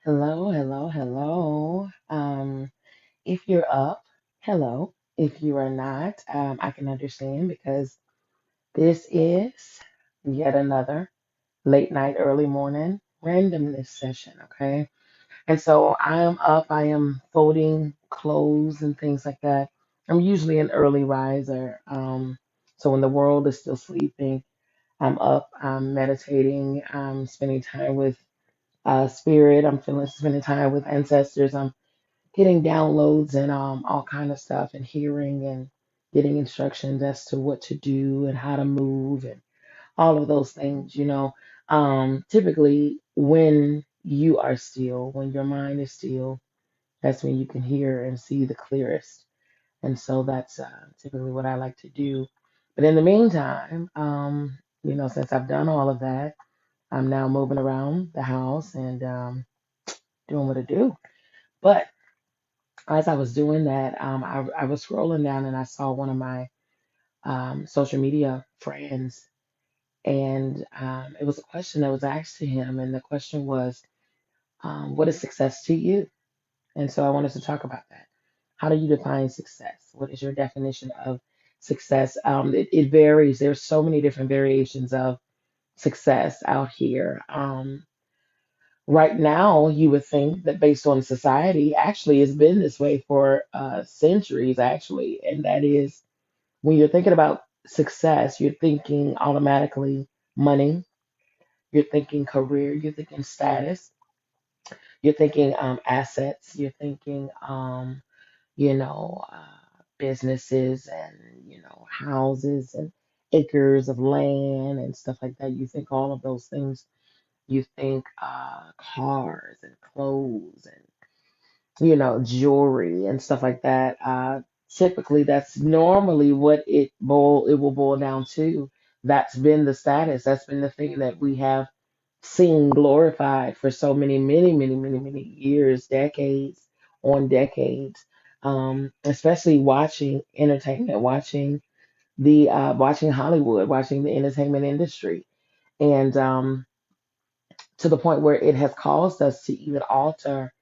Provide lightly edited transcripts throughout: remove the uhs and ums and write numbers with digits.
Hello, hello, hello. If you're up, hello. If you are not, I can understand because this is yet another late night, early morning randomness session, okay? And so I am up, I am folding clothes and things like that. I'm usually an early riser. So when the world is still sleeping, I'm up, I'm meditating, I'm spending time with spirit. I'm feeling spending time with ancestors. I'm getting downloads and all kind of stuff and hearing and getting instructions as to what to do and how to move and all of those things. Typically when you are still, when your mind is still, that's when you can hear and see the clearest. And so that's typically what I like to do. But in the meantime, since I've done all of that, I'm now moving around the house and doing what I do. But as I was doing that, I was scrolling down and I saw one of my social media friends, and it was a question that was asked to him, and the question was, "What is success to you?" And so I wanted to talk about that. How do you define success? What is your definition of success? It varies. There's so many different variations of success out here. Right now, you would think that based on society, actually, it's been this way for centuries, actually. And that is when you're thinking about success, you're thinking automatically money, you're thinking career, you're thinking status, you're thinking assets, you're thinking, you know, businesses and, houses and acres of land and stuff like that. You think all of those things. You think cars and clothes and jewelry and stuff like that. Typically, that's normally what it will boil down to. That's been the status. That's been the thing that we have seen glorified for so many, many, many, many, many years, decades on decades. Especially watching entertainment, watching Hollywood, watching the entertainment industry, and to the point where it has caused us to even alter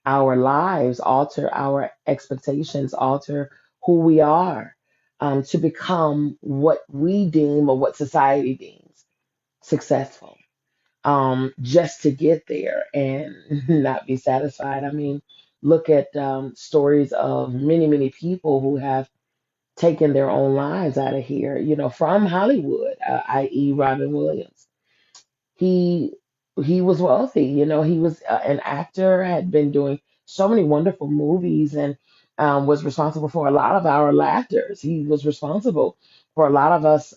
our lives, alter our expectations, alter who we are, to become what we deem or what society deems successful, just to get there and not be satisfied. I mean, look at stories of many, many people who have taken their own lives out of here, from Hollywood, i.e., Robin Williams. He he was wealthy, he was an actor, had been doing so many wonderful movies, and was responsible for a lot of our laughters. He was responsible for a lot of us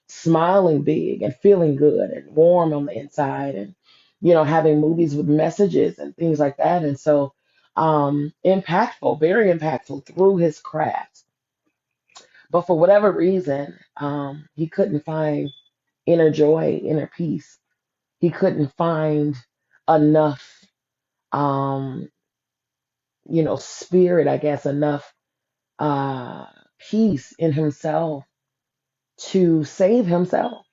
smiling big and feeling good and warm on the inside, and having movies with messages and things like that. And so impactful, very impactful through his craft. But for whatever reason, he couldn't find inner joy, inner peace. He couldn't find enough um spirit, I guess, enough uh peace in himself to save himself,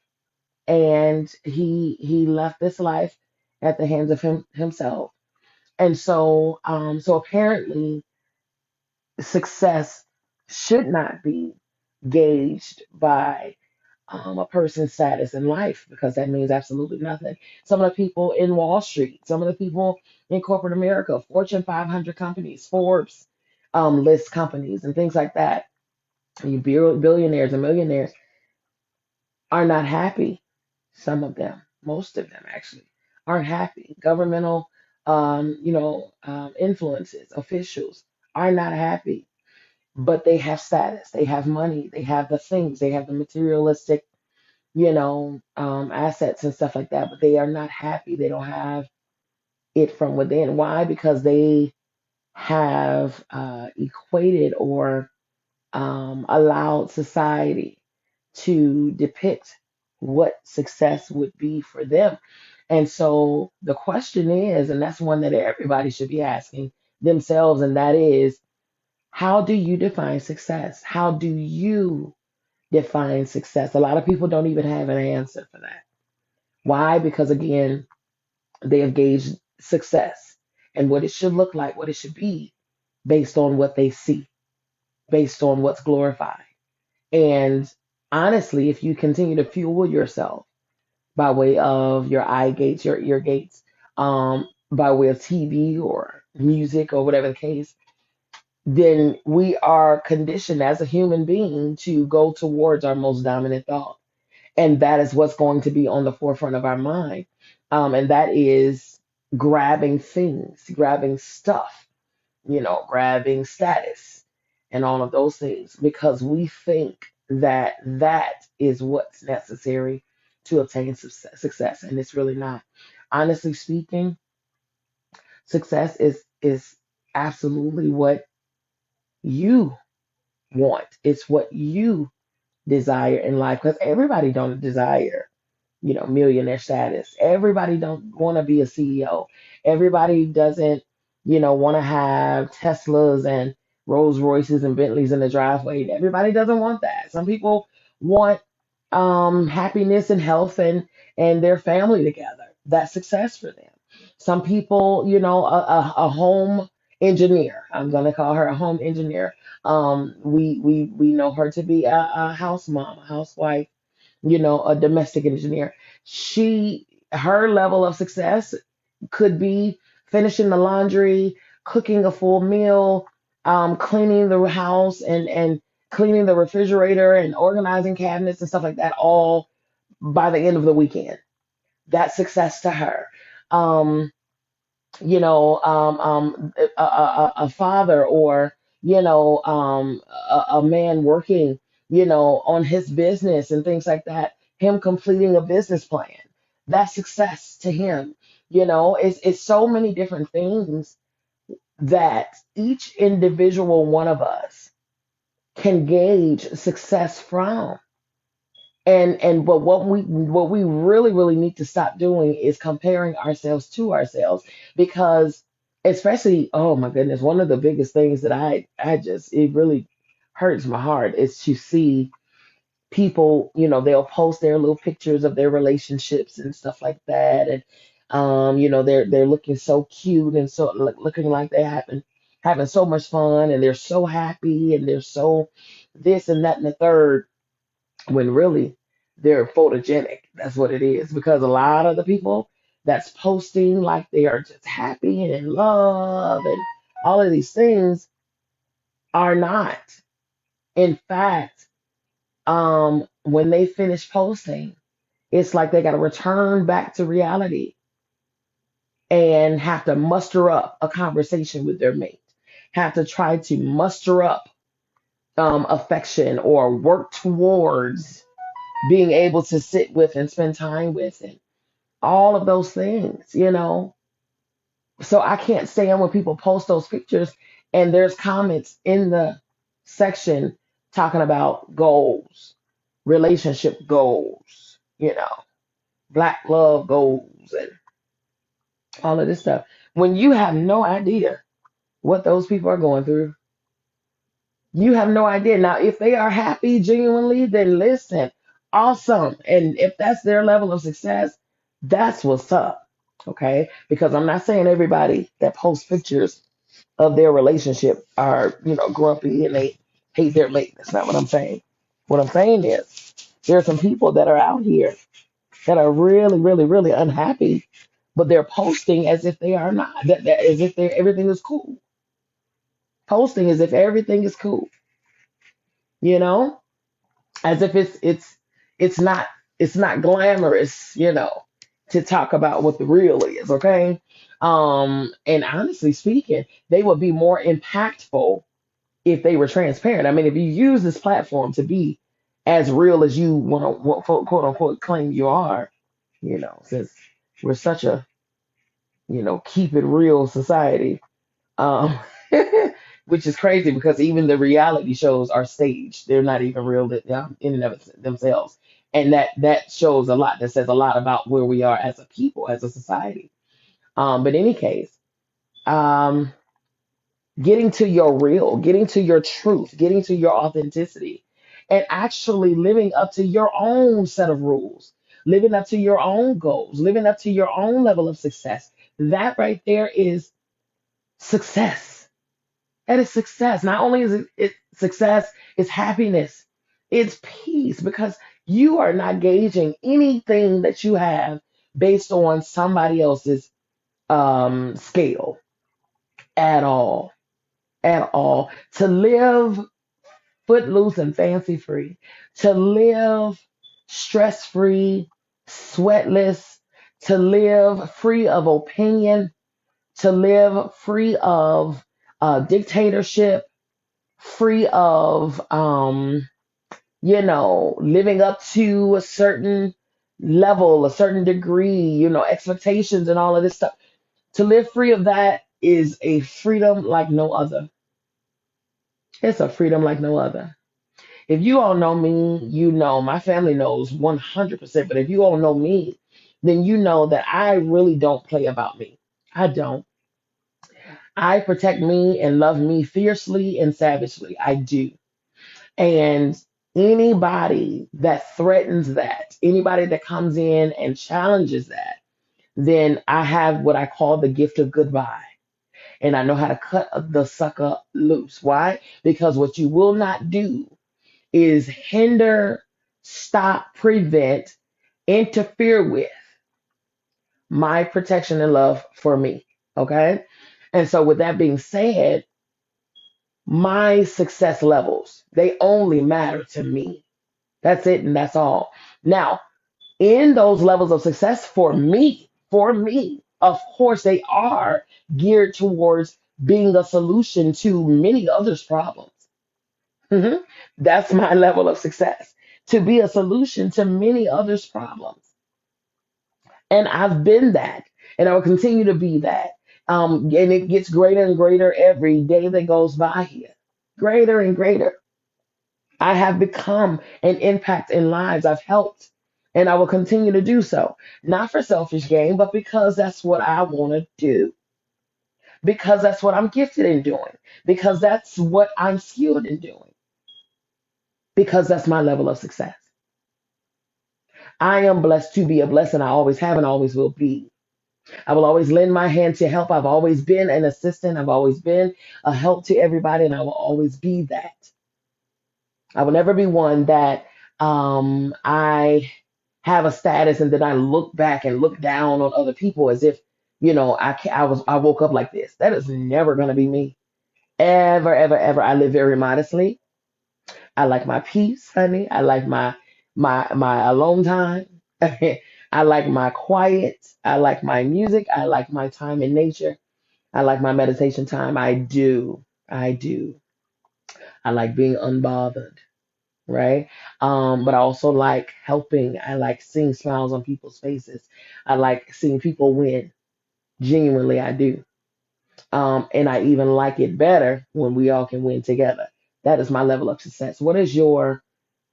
and he left this life at the hands of himself. And so apparently success should not be gauged by a person's status in life, because that means absolutely nothing. Some of the people in Wall Street, some of the people in corporate America, Fortune 500 companies, Forbes list companies, and things like that, billionaires and millionaires are not happy. Some of them, most of them actually, aren't happy. Governmental, influences, officials are not happy, but they have status, they have money, they have the things, they have the materialistic assets and stuff like that, but they are not happy. They don't have it from within. Why? Because they have equated or allowed society to depict what success would be for them. And so the question is, and that's one that everybody should be asking themselves, and that is, how do you define success? How do you define success? A lot of people don't even have an answer for that. Why? Because again, they have gauged success. and what it should look like, what it should be based on what they see, based on what's glorified. And honestly, if you continue to fuel yourself by way of your eye gates, your ear gates, by way of TV or music or whatever the case, then we are conditioned as a human being to go towards our most dominant thought. And that is what's going to be on the forefront of our mind. And that is grabbing things, grabbing stuff, grabbing status and all of those things because we think that that is what's necessary to obtain success. And it's really not. Honestly speaking, success is absolutely what you want. It's what you desire in life because everybody don't desire millionaire status. Everybody don't want to be a CEO. Everybody doesn't want to have Teslas and Rolls Royces and Bentleys in the driveway. Everybody doesn't want that. Some people want happiness and health and their family together. That's success for them. Some people, a home engineer. I'm gonna call her a home engineer. We know her to be a house mom, a housewife, a domestic engineer. Her level of success could be finishing the laundry, cooking a full meal, cleaning the house and cleaning the refrigerator and organizing cabinets and stuff like that all by the end of the weekend. That's success to her. Um, a father or, a man working, on his business and things like that, him completing a business plan. That's success to him. It's so many different things that each individual one of us can gauge success from. But what we really need to stop doing is comparing ourselves to ourselves because especially, oh my goodness, one of the biggest things that I just, it really hurts my heart is to see people, they'll post their little pictures of their relationships and stuff like that, and they're looking so cute and so looking like they're having so much fun and they're so happy and they're so this and that and the third when really they're photogenic. That's what it is. Because a lot of the people that's posting like they are just happy and in love and all of these things are not. In fact, when they finish posting, it's like they got to return back to reality and have to muster up a conversation with their mate, have to try to muster up affection or work towards being able to sit with and spend time with and all of those things. So I can't stand when people post those pictures and there's comments in the section talking about goals, relationship goals, black love goals and all of this stuff. When you have no idea what those people are going through, you have no idea. Now, if they are happy genuinely, then listen, awesome. And if that's their level of success, that's what's up. Okay. Because I'm not saying everybody that posts pictures of their relationship are, grumpy and they hate their mate. That's not what I'm saying. What I'm saying is there are some people that are out here that are really unhappy, but they're posting as if they are not, as if everything is cool. Posting as if everything is cool, you know? As if it's not glamorous, to talk about what the real is, okay? And honestly speaking, they would be more impactful if they were transparent. I mean, if you use this platform to be as real as you want to quote unquote claim you are, since we're such a, keep it real society, um, which is crazy because even the reality shows are staged. They're not even real in and of themselves. And that shows a lot. That says a lot about where we are as a people, as a society. But in any case, um, getting to your real, getting to your truth, getting to your authenticity, and actually living up to your own set of rules, living up to your own goals, living up to your own level of success. That right there is success. That is success. Not only is it success, it's happiness, it's peace, because you are not gauging anything that you have based on somebody else's scale at all. At all. To live footloose and fancy free, to live stress free, sweatless, to live free of opinion, to live free of dictatorship, free of, living up to a certain level, a certain degree, expectations and all of this stuff. To live free of that is a freedom like no other. It's a freedom like no other. If you all know me, you know my family knows 100%. But if you all know me, then you know that I really don't play about me. I don't. I protect me and love me fiercely and savagely. I do. And anybody that threatens that, anybody that comes in and challenges that, then I have what I call the gift of goodbye. And I know how to cut the sucker loose. Why? Because what you will not do is hinder, stop, prevent, interfere with my protection and love for me. Okay. And so, with that being said, my success levels, they only matter to me. That's it and that's all. Now, in those levels of success for me, of course, they are geared towards being a solution to many others' problems. Mhm. That's my level of success, to be a solution to many others' problems. And I've been that, and I will continue to be that. And it gets greater and greater every day that goes by here. Greater and greater. I have become an impact in lives. I've helped, and I will continue to do so. Not for selfish gain, but because that's what I want to do. Because that's what I'm gifted in doing. Because that's what I'm skilled in doing. Because that's my level of success. I am blessed to be a blessing. I always have and always will be. I will always lend my hand to help. I've always been an assistant. I've always been a help to everybody, and I will always be that. I will never be one that I have a status and then I look back and look down on other people as if, I woke up like this. That is never going to be me. Ever, ever, ever. I live very modestly. I like my peace, honey. I like my alone time. I like my quiet. I like my music. I like my time in nature. I like my meditation time. I do. I do. I like being unbothered, right? But I also like helping. I like seeing smiles on people's faces. I like seeing people win. Genuinely, I do. And I even like it better when we all can win together. That is my level of success. What is your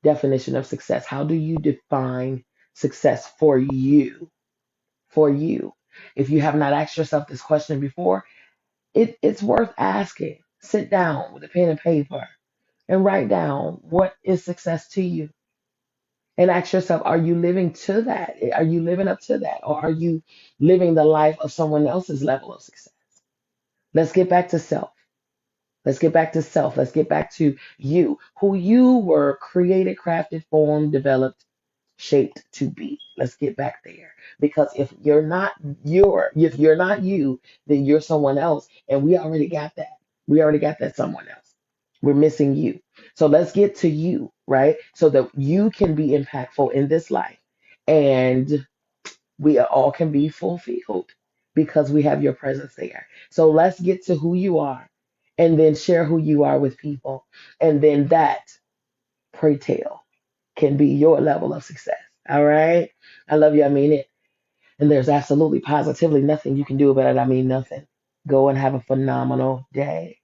definition of success? How do you define success for you? For you. If you have not asked yourself this question before, it's worth asking. Sit down with a pen and paper and write down, what is success to you? And ask yourself, are you living to that? Are you living up to that? Or are you living the life of someone else's level of success? Let's get back to self. Let's get back to self. Let's get back to you, who you were created, crafted, formed, developed, shaped to be. Let's get back there. Because if you're not you, then you're someone else. And we already got that. We already got that someone else. We're missing you. So let's get to you, right? So that you can be impactful in this life. And we all can be fulfilled because we have your presence there. So let's get to who you are and then share who you are with people. And then that, pray tell, can be your level of success. All right. I love you. I mean it. And there's absolutely positively nothing you can do about it. I mean, nothing. Go and have a phenomenal day.